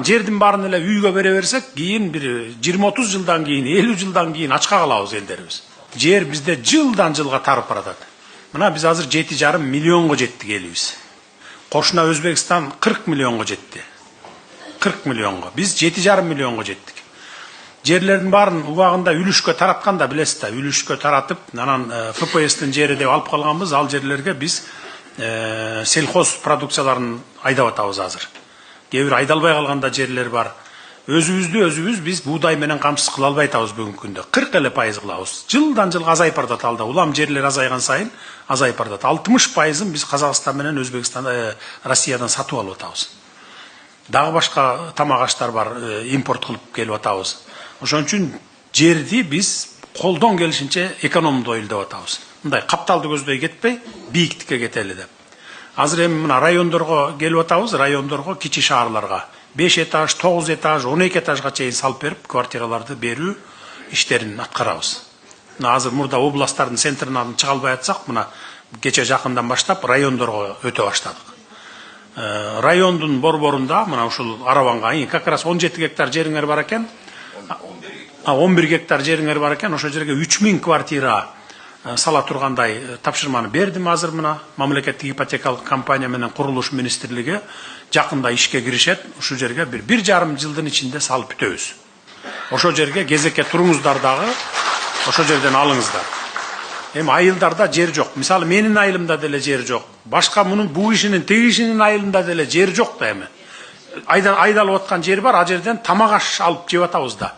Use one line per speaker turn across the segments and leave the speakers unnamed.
Жердин баарын эле үйгө бере берсек, кийин бир 20-30 жылдан кийин, 50 жылдан кийин ачка калабыз элдерибиз. Жер бизде жылдан жылга тарып баратат. Мына биз азыр 7,5 миллионго жеттик элибиз. Кошуна Өзбекстан 40 миллионго жетти. 40 миллионго. Биз 7,5 миллионго жеттик. Жерлердин баарын убагында үлүшкө таратканда билесиз да, үлүшкө таратып, анан ФПСтин жери деп алып калганбыз, ал жерлерге биз сельхоз продукцияларын айдап атабыз азыр. Кээ бир айдалбай калганда жерлер бар. Өзүбүз биз буудай менен камсыз кыла албай атабыз бүгүнкү күндө. 40% кылабыз. Жылдан жылга азайып баратат алда. Улам жерлер азайган сайын азайып баратат. 60%-ын биз Казакстан менен Өзбекстан, Россиядан сатып алып атабыз. Дагы башка тамак аштар бар, импорт кылып келип атабыз. Ошон үчүн жерди биз колдон келишинче экономдуу ойлоп атабыз. Мындай капталды көздөй кетпей, бийиктикке кетели деп. Азыр эми мына райондорго келип атабыз, райондорго, кичи шаарларга 5 этаж, 9 этаж, 12 этажга чейин салып берип, квартираларды берүү иштерин аткарабыз. Мына азыр мурда областтардын центринан чыга албай атсак, мына кече жакындан баштап райондорго өтө баштадык. Райондун борборунда мына ушул Араванга как раз 17 гектар жериңер бар экен. 11 гектар жериңер бар экен, ошол жерге 3000 квартира сала тургандай тапшырманы бердим азыр мына мамлекеттик ипотекалык компания менен курулуш министрлиги жакында ишке киришет. Ушул жерге 1,5 жылдын ичинде салып бүтөбүз. Ошол жерге кезекке туруңуздар дагы, ошол жерден алыңыздар. Эми айылдарда жер жок. Мисалы менин айылымда деле жер жок. Башка мунун бул кишинин, тиги кишинин айылында деле жер жок да эми. Айдалып аткан жер бар, ал жерден тамак аш алып жеп атабыз да.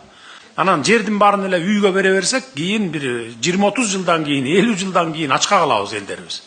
Анан жердин баарын эле үйгө бере берсек, кийин бир 20-30 жылдан кийин, 50 жылдан кийин ачка калабыз элдерибиз.